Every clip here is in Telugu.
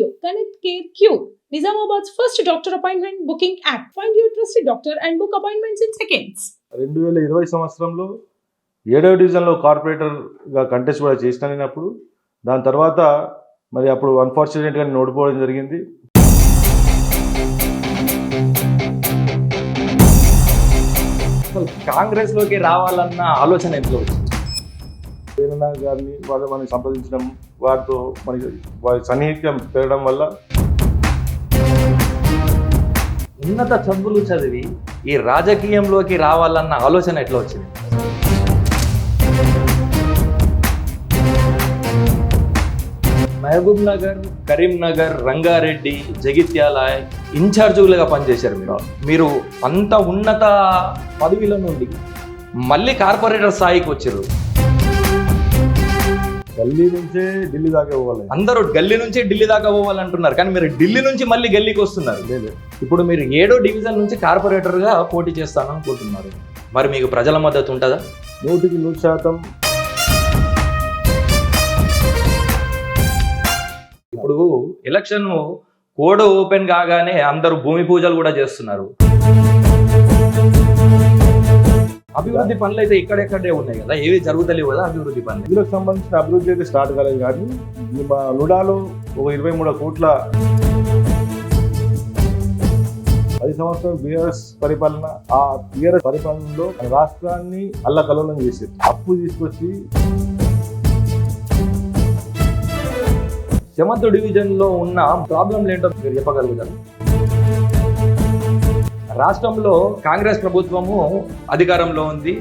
you. Connect Care Cube, Nizamabad's first doctor appointment booking app. Find your trusted doctor and book appointments in seconds. 2020 సంవత్సరంలో 7వ డివిజన్లో కార్పొరేటర్గా కంటెస్ట్ కూడా చేసిన నేను అప్పుడు. దాని తర్వాత మరి అప్పుడు అన్ఫార్చునేట్గా నేను ఓడిపోవడం జరిగింది. అసలు కాంగ్రెస్లోకి రావాలన్న ఆలోచన ఎందులో వచ్చింది? ప్రేరణ గారిని వాళ్ళు మనం సంప్రదించడం, వారితో మనకి వారి సన్నిహిత్యం పెరగడం వల్ల ఉన్నత చదువులు చదివి ఈ రాజకీయంలోకి రావాలన్న ఆలోచన ఎట్లా వచ్చింది? మహబూబ్ నగర్, కరీంనగర్, రంగారెడ్డి, జగిత్యాల ఇన్ఛార్జులుగా పనిచేశారు. మీరు అంత ఉన్నత పదవిలో నుండి మళ్ళీ కార్పొరేటర్ స్థాయికి వచ్చారు. గల్లీ నుంచే ఢిల్లీ దాకా పోవాలి. అందరూ గల్లీ నుంచి ఢిల్లీ దాకా పోవాలంటున్నారు, కానీ మీరు ఢిల్లీ నుంచి మళ్ళీ గల్లీకి వస్తున్నారు. లేదు, ఇప్పుడు మీరు 7వ డివిజన్ నుంచి కార్పొరేటర్గా పోటీ చేస్తాను అనుకుంటున్నారు. మరి మీకు ప్రజల మద్దతు ఉంటుందా? 100% ఇప్పుడు ఎలక్షన్ కోడ్ ఓపెన్ కాగానే అందరూ భూమి పూజలు కూడా చేస్తున్నారు. అభివృద్ధి పనులు అయితే ఇక్కడెక్కడే ఉన్నాయి కదా, ఏవి జరుగుతలేవు కదా అభివృద్ధి పనులు. ఇందులోకి సంబంధించిన అభివృద్ధి అయితే స్టార్ట్ కాలేదు, కానీ మా నుడాలో ఒక 23 కోట్ల 10 సంవత్సరాలు బీఆర్ఎస్ పరిపాలన, ఆ బీఆర్ఎస్ పరిపాలనలో రాష్ట్రాన్ని అల్లకల్లోలం చేసేది. అప్పు తీసుకొచ్చి సెవెంత్ డివిజన్ లో ఉన్న ప్రాబ్లంలు ఏంటో మీరు చెప్పగలుగుతారు? రాష్ట్రంలో కాంగ్రెస్ ప్రభుత్వము అధికారంలో ఉంది,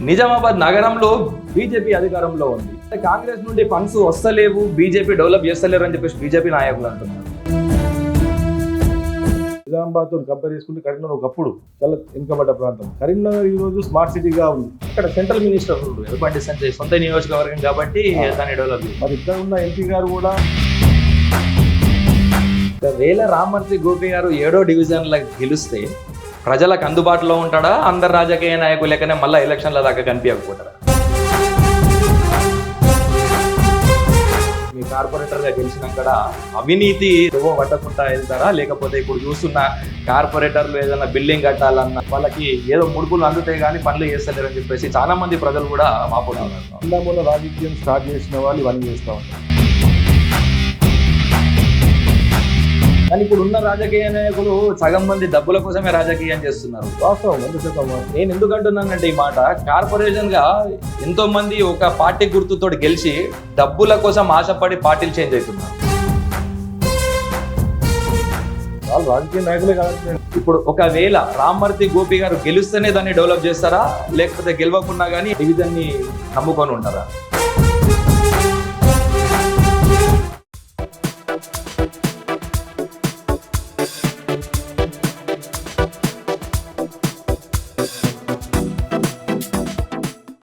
నిజామాబాద్ నగరంలో బీజేపీ అధికారంలో ఉంది. కాంగ్రెస్ నుండి ఫండ్స్ వస్తలేవు, బీజేపీ డెవలప్ చేస్తలేరు అని చెప్పేసి బీజేపీ నాయకులు అంటున్నారు. నిజామాబాద్తో కంపేర్ చేసుకుంటే కరీంనగర్ ఒకప్పుడు చాలా వెనుకబడ్డ ప్రాంతం. కరీంనగర్ ఈ రోజు స్మార్ట్ సిటీగా ఉంది. ఇక్కడ సెంట్రల్ మినిస్టర్ ఎదుర్కొంటే సొంత నియోజకవర్గం కాబట్టి దాన్ని డెవలప్. మరి ఇక్కడ ఉన్న ఎంపీ గారు కూడా వేల రామమూర్తి గోపి గారు 7వ డివిజన్లో గెలిస్తే ప్రజలకు అందుబాటులో ఉంటాడా? అందరు రాజకీయ నాయకులు లెక్కనే మళ్ళీ ఎలక్షన్ల దాకా కనిపించకపోతారా? మీ కార్పొరేటర్గా గెలిచినాక అవినీతి పట్టకుండా వెళ్తారా? లేకపోతే ఇప్పుడు చూస్తున్న కార్పొరేటర్లు ఏదైనా బిల్డింగ్ కట్టాలన్నా వాళ్ళకి ఏదో ముడుపులు అందుతాయి కానీ పనులు చేస్తలేరని చెప్పేసి చాలా మంది ప్రజలు కూడా మాపోతున్నారు. అందమూల రాజకీయం స్టార్ట్ చేసిన వాళ్ళు ఇవన్నీ చేస్తూ ఉంటారు. కానీ ఇప్పుడు ఉన్న రాజకీయ నాయకులు సగం మంది డబ్బుల కోసమే రాజకీయం చేస్తున్నారు. వాస్తవం. నేను ఎందుకు అంటున్నానంటే ఈ మాట, కార్పొరేషన్ గా ఎంతో మంది ఒక పార్టీ గుర్తుతో గెలిచి డబ్బుల కోసం ఆశపడి పార్టీలు చేంజ్ అవుతున్నారు. వాళ్ళు రాజకీయ నాయకులే కాదు. ఇప్పుడు ఒకవేళ రామమూర్తి గోపి గారు గెలిస్తేనే దాన్ని డెవలప్ చేస్తారా, లేకపోతే గెలవకుండా కానీ డివిజన్ ని నమ్ముకొని ఉంటారా?